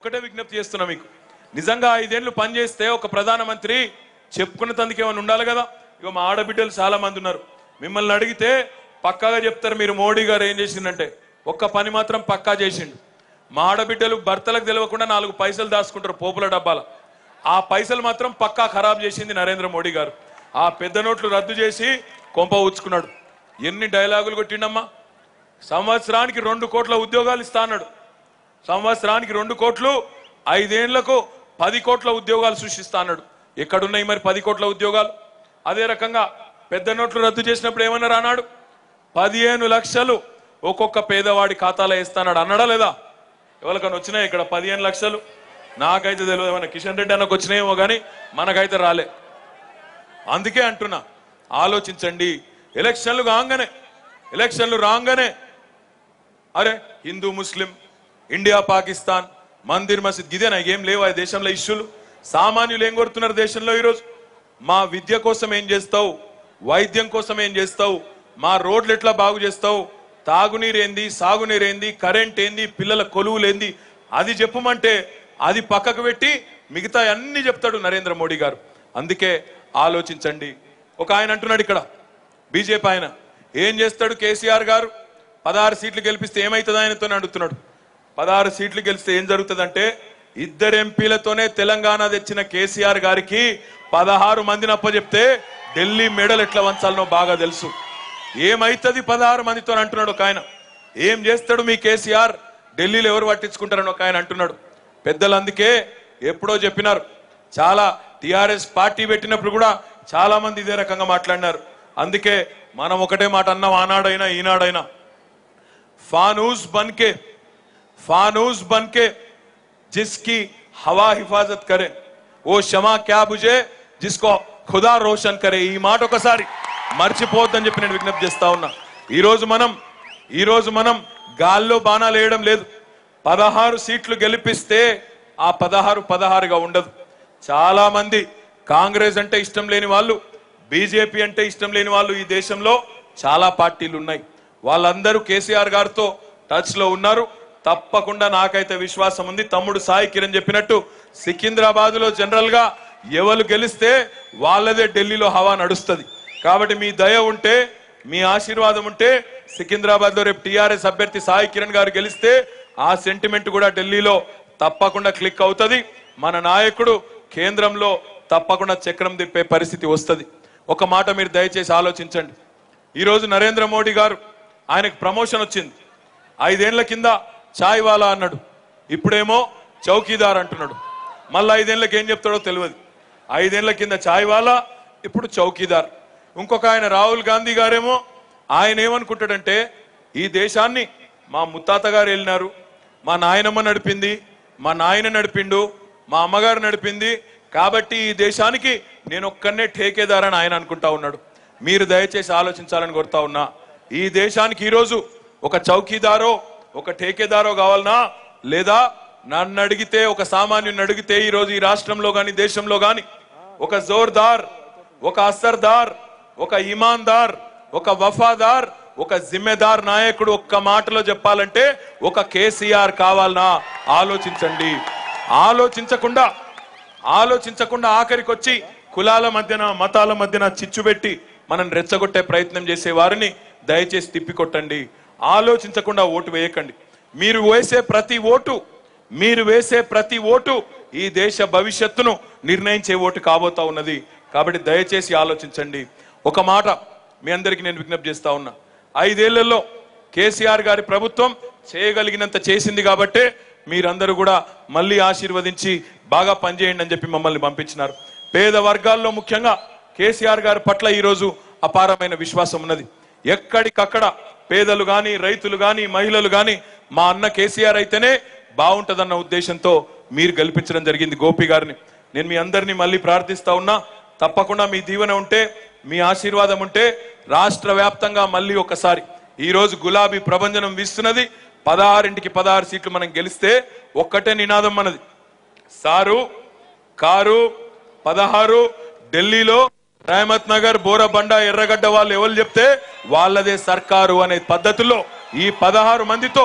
ఒకటే విజ్ఞప్తి చేస్తున్నా మీకు నిజంగా 5 ఏళ్లు పని చేస్తే ఒక ప్రధానమంత్రి చెప్పుకున్న తందుకు ఏమైనా ఉండాలి కదా ఇగో మా ఆడబిడ్డలు చాలా మంది ఉన్నారు మిమ్మల్ని అడిగితే పక్కాగా చెప్తారు మీరు మోడీ గారు ఏం చేసిందంటే ఒక్క పని మాత్రం పక్కా చేసిండు మా ఆడబిడ్డలు భర్తలకు తెలియకుండా 4 పైసలు దాచుకుంటారు పోపుల డబ్బాల ఆ పైసలు మాత్రం పక్కా ఖరాబ్ చేసింది నరేంద్ర మోడీ గారు ఆ పెద్ద నోట్లు రద్దు చేసి కొంప ఉచ్చుకున్నాడు ఎన్ని డైలాగులు కొట్టిండమ్మా సంవత్సరానికి 2 కోట్ల ఉద్యోగాలు ఇస్తా అన్నాడు సంవత్సరానికి 2 కోట్లు 5 ఏళ్లకు 10 కోట్ల ఉద్యోగాలు సృష్టిస్తా అన్నాడు ఎక్కడున్నాయి మరి 10 కోట్ల ఉద్యోగాలు అదే రకంగా పెద్ద నోట్లు రద్దు చేసినప్పుడు ఏమన్నారు అన్నాడు 15 లక్షలు ఒక్కొక్క పేదవాడి ఖాతాలో వేస్తాడు అన్నాడా లేదా ఎవరికైనా వచ్చినాయి ఇక్కడ 15 లక్షలు నాకైతే తెలియదు ఏమన్నా కిషన్ రెడ్డి అన్నకు వచ్చినాయేమో కానీ మనకైతే రాలే అందుకే అంటున్నా ఆలోచించండి ఎలక్షన్లు రాగానే అరే హిందూ ముస్లిం ఇండియా పాకిస్తాన్ మందిర్ మసీద్ ఇదేనా ఏం లేవు ఆ దేశంలో ఇష్యూలు సామాన్యులు ఏం కోరుతున్నారు దేశంలో ఈరోజు మా విద్య కోసం ఏం చేస్తావు వైద్యం కోసం ఏం చేస్తావు మా రోడ్లు ఎట్లా బాగు చేస్తావు తాగునీరు ఏంది సాగునీరు ఏంది కరెంట్ ఏంది పిల్లల కొలువులు ఏంది అది చెప్పమంటే అది పక్కకు పెట్టి మిగతా అన్ని చెప్తాడు నరేంద్ర మోడీ గారు అందుకే ఆలోచించండి ఒక ఆయన అంటున్నాడు ఇక్కడ బీజేపీ ఆయన ఏం చేస్తాడు కేసీఆర్ గారు 16 సీట్లు గెలిపిస్తే ఏమవుతుంది ఆయనతో అడుగుతున్నాడు 16 సీట్లు గెలిస్తే ఏం జరుగుతుందంటే 2 ఎంపీలతోనే తెలంగాణ తెచ్చిన కేసీఆర్ గారికి 16 మందిని అప్పచెప్తే ఢిల్లీ మెడల్ ఎట్లా వంచాలనో బాగా తెలుసు ఏమైతుంది 16 మందితో అంటున్నాడు ఒక ఆయన ఏం చేస్తాడు మీ కేసీఆర్ ఢిల్లీలో ఎవరు పట్టించుకుంటారని ఒక ఆయన అంటున్నాడు పెద్దలు అందుకే ఎప్పుడో చెప్పినారు చాలా టిఆర్ఎస్ పార్టీ పెట్టినప్పుడు కూడా చాలా మంది ఇదే రకంగా మాట్లాడినారు అందుకే మనం ఒకటే మాట అన్నాం ఆనాడైనా ఈనాడైనా फानूस बनके जिसकी हवा हिफाजत करे वो शमा क्या बुझे जिसको खुदा रोशन करे ఈ మాట ఒకసారి మర్చిపోవద్దని చెప్పి నేను విజ్ఞప్తి చేస్తా ఉన్నా ఈ రోజు మనం గాల్లో బాణాలు వేయడం లేదు 16 సీట్లు గెలిపిస్తే ఆ 16 గా ఉండదు చాలా మంది కాంగ్రెస్ అంటే ఇష్టం లేని వాళ్ళు బీజేపీ అంటే ఇష్టం లేని వాళ్ళు ఈ దేశంలో చాలా పార్టీలు ఉన్నాయి వాళ్ళందరూ కేసీఆర్ గారితో టచ్ లో ఉన్నారు తప్పకుండా నాకైతే విశ్వాసం ఉంది తమ్ముడు సాయి కిరణ్ చెప్పినట్టు సికింద్రాబాద్ లో జనరల్ గా ఎవరు గెలిస్తే వాళ్ళదే ఢిల్లీలో హవా నడుస్తుంది కాబట్టి మీ దయ ఉంటే మీ ఆశీర్వాదం ఉంటే సికింద్రాబాద్ లో రేపు టిఆర్ఎస్ అభ్యర్థి సాయి కిరణ్ గారు గెలిస్తే ఆ సెంటిమెంట్ కూడా ఢిల్లీలో తప్పకుండా క్లిక్ అవుతుంది మన నాయకుడు కేంద్రంలో తప్పకుండా చక్రం తిప్పే పరిస్థితి వస్తుంది ఒక మాట మీరు దయచేసి ఆలోచించండి ఈ రోజు నరేంద్ర మోడీ గారు ఆయనకు ప్రమోషన్ వచ్చింది 5 ఏళ్ల కింద చాయ్ వాలా అన్నాడు ఇప్పుడేమో చౌకీదార్ అంటున్నాడు మళ్ళీ 5 ఏళ్లకు ఏం చెప్తాడో తెలియదు 5 ఏళ్ల కింద చాయ్ వాలా ఇప్పుడు చౌకీదార్ ఇంకొక ఆయన రాహుల్ గాంధీ గారేమో ఆయన ఏమనుకుంటాడంటే ఈ దేశాన్ని మా ముత్తాత గారు వెళ్ళినారు మా నాయనమ్మ నడిపింది మా నాయన నడిపిండు మా అమ్మగారు నడిపింది కాబట్టి ఈ దేశానికి నేను ఒక్కనే ఠేకేదార్ అని ఆయన అనుకుంటా ఉన్నాడు మీరు దయచేసి ఆలోచించాలని కోరుతా ఉన్నా ఈ దేశానికి ఈరోజు ఒక చౌకీదారో ఒక ఠేకేదారో కావాలనా లేదా నన్ను అడిగితే ఒక సామాన్యుని అడిగితే ఈరోజు ఈ రాష్ట్రంలో గాని దేశంలో గాని ఒక జోర్దార్ ఒక అసర్దార్ ఒక ఇమాన్దార్ ఒక వఫాదార్ ఒక జిమ్మేదార్ నాయకుడు ఒక్క మాటలో చెప్పాలంటే ఒక కేసీఆర్ కావాలనా ఆలోచించండి ఆలోచించకుండా ఆఖరికి వచ్చి కులాల మధ్యన మతాల మధ్యన చిచ్చు పెట్టి మనం రెచ్చగొట్టే ప్రయత్నం చేసే వారిని దయచేసి తిప్పికొట్టండి ఆలోచించకుండా ఓటు వేయకండి మీరు వేసే ప్రతి ఓటు ఈ దేశ భవిష్యత్తును నిర్ణయించే ఓటు కాబోతా ఉన్నది కాబట్టి దయచేసి ఆలోచించండి ఒక మాట మీ అందరికీ నేను విజ్ఞప్తి చేస్తా ఉన్నా 5 ఏళ్లలో కేసీఆర్ గారి ప్రభుత్వం చేయగలిగినంత చేసింది కాబట్టే మీరందరూ కూడా మళ్ళీ ఆశీర్వదించి బాగా పనిచేయండి అని చెప్పి మమ్మల్ని పంపించినారు పేద వర్గాల్లో ముఖ్యంగా కేసీఆర్ గారి పట్ల ఈరోజు అపారమైన విశ్వాసం ఉన్నది ఎక్కడికక్కడ పేదలు గాని రైతులు గాని మహిళలు గాని మా అన్న కేసీఆర్ అయితేనే బాగుంటదన్న ఉద్దేశంతో మీరు గెలిపించడం జరిగింది గోపి గారిని నేను మీ అందరినీ మళ్ళీ ప్రార్థిస్తా ఉన్నా తప్పకుండా మీ దీవెన ఉంటే మీ ఆశీర్వాదం ఉంటే రాష్ట్ర వ్యాప్తంగా మళ్ళీ ఒకసారి ఈ రోజు గులాబీ ప్రభంజనం వీస్తున్నది 16 సీట్లు మనం గెలిస్తే ఒక్కటే నినాదం మనది సారు కారు 16 ఢిల్లీలో रहमत नगर बोरबंडा ఎర్రగడ్డ వాళ్ళు ఎవరు చెప్తే వాళ్ళదే సర్కారు అనే పద్ధతిలో ఈ 16 మందితో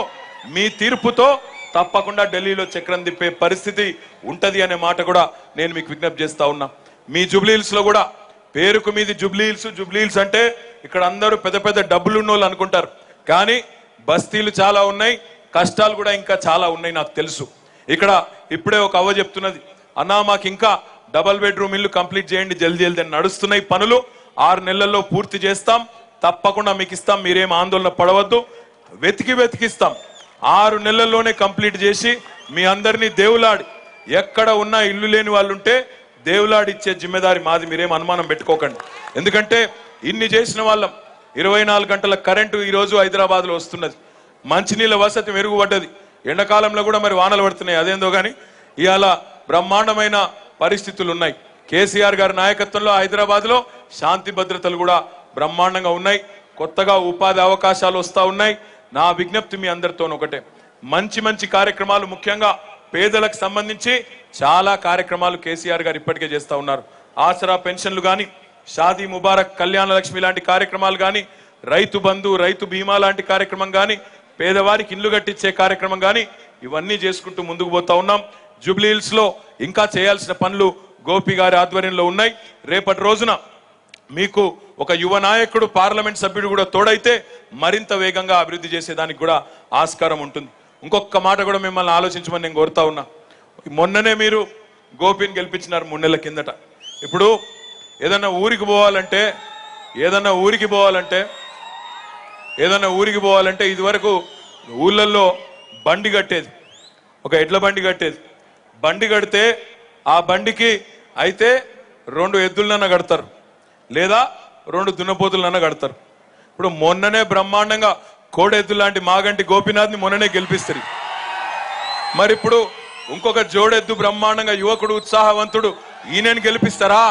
మీ తీర్పుతో తప్పకుండా ఢిల్లీలో చక్రం తిప్పే పరిస్థితి ఉంటది అనే మాట కూడా నేను మీకు విజ్ఞప్తి చేస్తా ఉన్నా. మీ జూబ్లీహిల్స్ లో కూడా పేరుకు మీది జూబ్లీహిల్స్ అంటే ఇక్కడ అందరూ పెద్ద పెద్ద డబ్బులు ఉన్నోళ్ళు అనుకుంటారు, కానీ బస్తీలు చాలా ఉన్నాయి, కష్టాలు కూడా ఇంకా చాలా ఉన్నాయి. నాకు తెలుసు. ఇక్కడ ఇప్పుడే ఒక అవ్వ చెప్తున్నది, అన్నా మాకు ఇంకా డబల్ బెడ్రూమ్ ఇల్లు కంప్లీట్ చేయండి జల్దీ జల్దీ నడుస్తున్నాయి పనులు, 6 నెలల్లో పూర్తి చేస్తాం, తప్పకుండా మీకు ఇస్తాం, మీరేం ఆందోళన పడవద్దు, వెతికిస్తాం. 6 నెలల్లోనే కంప్లీట్ చేసి మీ అందరినీ దేవులాడి, ఎక్కడ ఉన్నా ఇల్లు లేని వాళ్ళు ఉంటే దేవులాడి ఇచ్చే జిమ్మెదారి మాది, మీరేం అనుమానం పెట్టుకోకండి. ఎందుకంటే ఇన్ని చేసిన వాళ్ళం. 24 గంటల కరెంటు ఈరోజు హైదరాబాద్ లో వస్తున్నది, మంచినీళ్ళ వసతి మెరుగుపడ్డది, ఎండాకాలంలో కూడా మరి వానలు పడుతున్నాయి, అదేందో కానీ ఇవాళ బ్రహ్మాండమైన పరిస్థితులు ఉన్నాయి. కేసీఆర్ గారి నాయకత్వంలో హైదరాబాద్ లో శాంతి భద్రతలు కూడా బ్రహ్మాండంగా ఉన్నాయి, కొత్తగా ఉపాధి అవకాశాలు వస్తా ఉన్నాయి. నా విజ్ఞప్తి మీ అందరితో ఒకటే, మంచి కార్యక్రమాలు, ముఖ్యంగా పేదలకు సంబంధించి చాలా కార్యక్రమాలు కేసీఆర్ గారు ఇప్పటికే చేస్తా ఉన్నారు. ఆసరా పెన్షన్లు గాని, షాదీ ముబారక్, కళ్యాణ లక్ష్మి లాంటి కార్యక్రమాలు గాని, రైతు బంధు, రైతు బీమా లాంటి కార్యక్రమం గాని, పేదవారికి ఇల్లు కట్టించే కార్యక్రమం గాని, ఇవన్నీ చేసుకుంటూ ముందుకు పోతా ఉన్నాం. జూబ్లీహిల్స్ లో ఇంకా చేయాల్సిన పనులు గోపి గారి ఆధ్వర్యంలో ఉన్నాయి. రేపటి రోజున మీకు ఒక యువ నాయకుడు, పార్లమెంట్ సభ్యుడు కూడా తోడైతే మరింత వేగంగా అభివృద్ధి చేసేదానికి కూడా ఆస్కారం ఉంటుంది. ఇంకొక మాట కూడా మిమ్మల్ని ఆలోచించమని నేను కోరుతా ఉన్నా. మొన్ననే మీరు గోపిని గెలిపించినారు 3 నెలల కిందట. ఇప్పుడు ఏదన్నా ఊరికి పోవాలంటే ఇదివరకు ఊళ్ళల్లో బండి కట్టేది, ఒక ఎడ్ల బండి కట్టేది. బండి కడితే ఆ బండికి అయితే 2 ఎద్దులనన్నా కడతారు, లేదా 2 దున్నపోతులనన్నా కడతారు. ఇప్పుడు మొన్ననే బ్రహ్మాండంగా కోడెద్దు లాంటి మాగంటి గోపీనాథ్ని మొన్ననే గెలిపిస్తారు. మరి ఇప్పుడు ఇంకొక జోడెద్దు బ్రహ్మాండంగా యువకుడు, ఉత్సాహవంతుడు, ఈయనని గెలిపిస్తారా?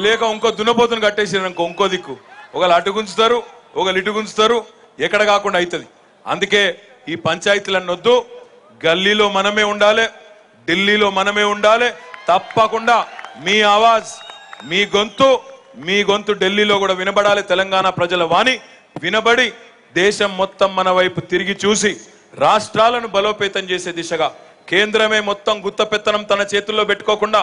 లేక ఇంకో దున్నపోతును కట్టేసారు ఇంకో దిక్కు, ఒకళ్ళు అటు గుంచుతారు, ఒకళ్ళు ఇటు గుంచుతారు, ఎక్కడ కాకుండా అవుతుంది. అందుకే ఈ పంచాయతీలను వద్దు, గల్లీలో మనమే ఉండాలి, ఢిల్లీలో మనమే ఉండాలి. తప్పకుండా మీ ఆవాజ్, మీ గొంతు ఢిల్లీలో కూడా వినబడాలి. తెలంగాణ ప్రజల వాణి వినబడి దేశం మొత్తం మన వైపు తిరిగి చూసి రాష్ట్రాలను బలోపేతం చేసే దిశగా, కేంద్రమే మొత్తం గుత్తపెత్తనం తన చేతుల్లో పెట్టుకోకుండా,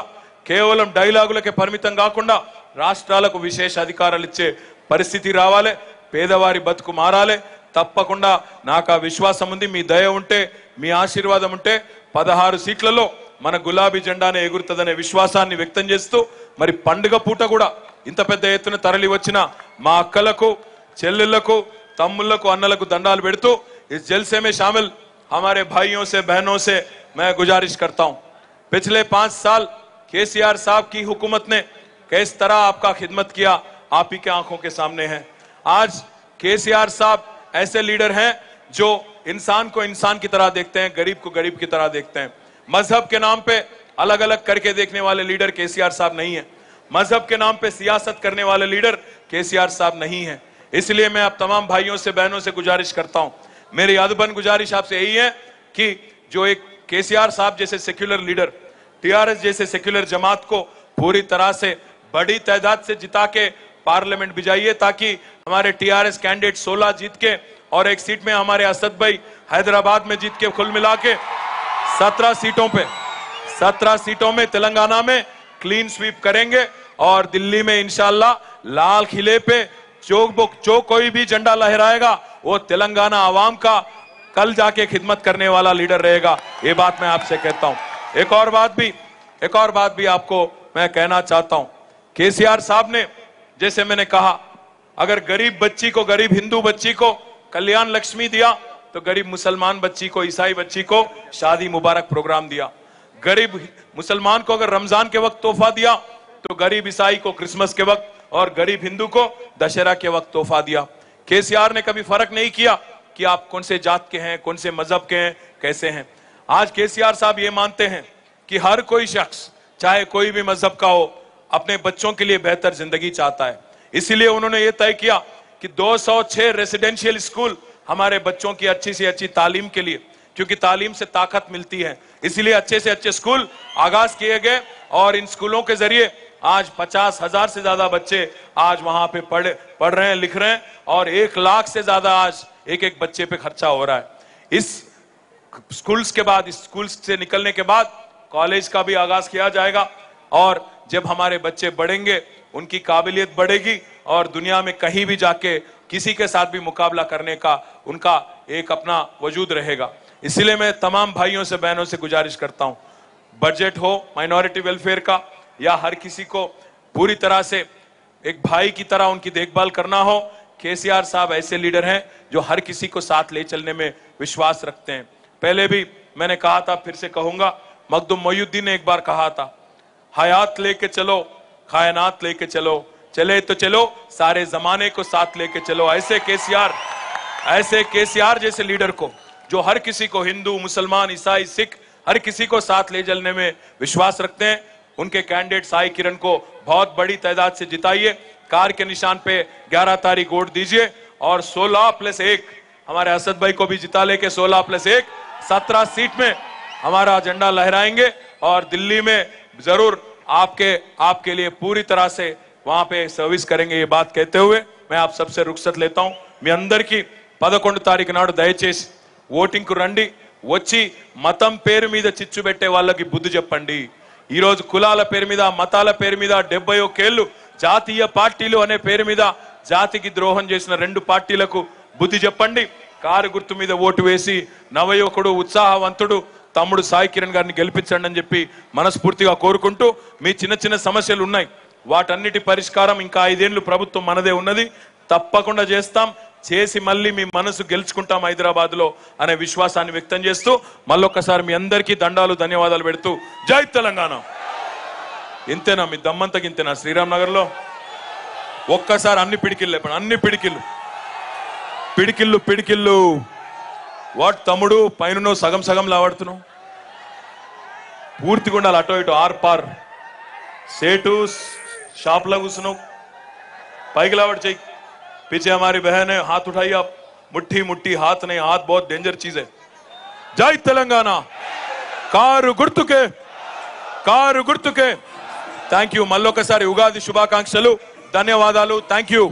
కేవలం డైలాగులకే పరిమితం కాకుండా రాష్ట్రాలకు విశేష అధికారాలు ఇచ్చే పరిస్థితి రావాలి. పేదవారి బతుకు మారాలి. తప్పకుండా నాకు ఆ విశ్వాసం ఉంది. మీ దయ ఉంటే, మీ ఆశీర్వాదం ఉంటే 16 సీట్లలో మన గులాబీ జెండానే ఎగురుతుందనే విశ్వాసాన్ని వ్యక్తం చేస్తూ, మరి పండుగ పూట కూడా ఇంత పెద్ద ఎత్తున తరలి వచ్చిన మా అక్కలకు, చెల్లెళ్లకు, తమ్ముళ్లకు, అన్నలకు దండాలు పెడుతూ इस जलसे में शामिल हमारे भाइयों से, बहनों से मैं गुजारिश करता हूं, पिछले 5 साल केसीआर साहब की हुकूमत ने किस तरह आपका खिदमत किया, आप ही के आंखों के सामने है. आज केसीआर साहब ऐसे लीडर हैं जो इंसान को इंसान की तरह देखते हैं, गरीब को गरीब की तरह देखते हैं. मजहब के नाम पे अलग अलग करके देखने वाले लीडर केसीआर साहब नहीं है. मजहब के नाम पे सियासत करने वाले लीडर केसीआर साहब नहीं है. इसलिए मैं आप तमाम भाइयों से, बहनों से गुजारिश करता हूं, मेरी अदबन गुजारिश आपसे यही है कि जो एक केसीआर साहब जैसे सेक्युलर लीडर, टीआरएस जैसे सेक्युलर जमात को पूरी तरह से बड़ी तादाद से जिता के पार्लियामेंट भिजाइए, ताकि हमारे टीआरएस कैंडिडेट 16 जीत के और एक सीट में हमारे असद भाई हैदराबाद में जीत के कुल मिला के 17 सीटों में तेलंगाना में क्लीन स्वीप करेंगे. और दिल्ली में इंशाल्लाह लाल किले पे जो कोई भी झंडा लहराएगा वो तेलंगाना आवाम का कल जाके खिदमत करने वाला लीडर रहेगा. ये बात मैं आपसे कहता हूं. एक और बात भी आपको मैं कहना चाहता हूं. केसीआर साहब ने, जैसे मैंने कहा, अगर गरीब बच्ची को, गरीब हिंदू बच्ची को कल्याण लक्ष्मी दिया, तो गरीब मुसलमान बच्ची को, ईसाई बच्ची को शादी मुबारक प्रोग्राम दिया. गरीब मुसलमान को अगर रमजान के वक्त तोहफा दिया, तो गरीब ईसाई को क्रिसमस के वक्त, और गरीब हिंदू को दशहरा के वक्त तोहफा दिया. केसीआर ने कभी फर्क नहीं किया कि आप कौन से जात के हैं, कौन से मजहब के हैं, कैसे हैं. आज केसीआर साहब ये मानते हैं कि हर कोई शख्स, चाहे कोई भी मजहब का हो, अपने बच्चों के लिए बेहतर जिंदगी चाहता है. इसीलिए उन्होंने ये तय किया कि 206 रेसिडेंशियल स्कूल हमारे बच्चों की अच्छी से अच्छी तालीम के लिए, क्योंकि तालीम से ताकत मिलती है, इसलिए अच्छे से अच्छे स्कूल आगाज किए गए. और इन स्कूलों के जरिए आज 50,000 से ज्यादा बच्चे आज वहां पे पढ़ रहे हैं, लिख रहे हैं, और 1 लाख से ज्यादा आज एक बच्चे पे खर्चा हो रहा है. इस स्कूल्स के बाद, स्कूल्स से निकलने के बाद कॉलेज का भी आगाज किया जाएगा और जब हमारे बच्चे बढ़ेंगे उनकी काबिलियत बढ़ेगी और दुनिया में कहीं भी जाके किसी के साथ भी मुकाबला करने का उनका एक अपना वजूद रहेगा। इसीलिए मैं तमाम भाइयों से बहनों से गुजारिश करता हूं, बजट हो माइनॉरिटी वेलफेयर का या हर किसी को पूरी तरह से एक भाई की तरह उनकी देखभाल करना हो, केसीआर साहब ऐसे लीडर हैं जो हर किसी को साथ ले चलने में विश्वास रखते हैं। पहले भी मैंने कहा था, फिर से कहूंगा, मखदूम मोइनुद्दीन ने एक बार कहा था, हयात लेके चलो, कायनात लेके चलो, चले तो चलो सारे जमाने को साथ लेके चलो। ऐसे केसीआर जैसे लीडर को, जो हर किसी को, हिंदू, मुसलमान, ईसाई, सिख, हर किसी को साथ ले चलने में विश्वास रखते हैं, उनके कैंडिडेट साई किरण को बहुत बड़ी तादाद से जिताइए। कार के निशान पे 11 तारीख वोट दीजिए और 16+1 हमारे असद भाई को भी जिता लेके 16+1 17 सीट में हमारा झंडा लहराएंगे और दिल्ली में जरूर आपके लिए पूरी तरह से वहां पे सर्विस करेंगे। ये बात कहते हुए मैं आप सबसे रुखसत लेता हूं। మీ అందరికీ 11 తారీఖు నాడు దయచేసి ఓటింగ్ కు రండి, వచ్చి మతం పేరు మీద చిచ్చు పెట్టే వాళ్ళకి బుద్ధి చెప్పండి। ఈ రోజు కులాల పేరు మీద, మతాల పేరు మీద 71 ఏళ్లు జాతీయ పార్టీలు అనే పేరు మీద జాతికి ద్రోహం చేసిన రెండు పార్టీలకు బుద్ధి చెప్పండి। కారు గుర్తు మీద ఓటు వేసి నవయువకుడు, ఉత్సాహవంతుడు తమ్ముడు సాయి కిరణ్ గారిని గెలిపించండి అని చెప్పి మనస్ఫూర్తిగా కోరుకుంటూ, మీ చిన్న చిన్న సమస్యలు ఉన్నాయి, వాటన్నిటి పరిష్కారం ఇంకా 5 ఏళ్లు ప్రభుత్వం మనదే ఉన్నది, తప్పకుండా చేస్తాం, చేసి మళ్ళీ మీ మనసు గెలుచుకుంటాం హైదరాబాద్ లో అనే విశ్వాసాన్ని వ్యక్తం చేస్తూ మళ్ళొక్కసారి మీ అందరికీ దండాలు, ధన్యవాదాలు పెడుతూ జై తెలంగాణ। ఇంతేనా మీ దమ్మంతకి? ఇంతేనా? శ్రీరామ్ నగర్ లో ఒక్కసారి అన్ని పిడికిళ్ళు, అన్ని పిడికిళ్ళు వాట్ తమ్ముడు, పైన సగం సగం లావాడుతున్నావు, పూర్తిగా ఉండాలి, అటో ఇటు ఆర్ పార్ సేటు షాప్ లా కూర్చున్నావు, పైకి లావాడు చెయ్యి। पीछे हमारी बहन है, हाथ उठाइए आप, मुट्ठी मुट्ठी हाथ नहीं, हाथ बहुत डेंजर चीज है। जय तेलंगाना, కారు గుర్తుకే। Thank you. మళ్ళొకసారి ఉగాది శుభాకాంక్షలు, ధన్యవాదాలు, థ్యాంక్ యూ।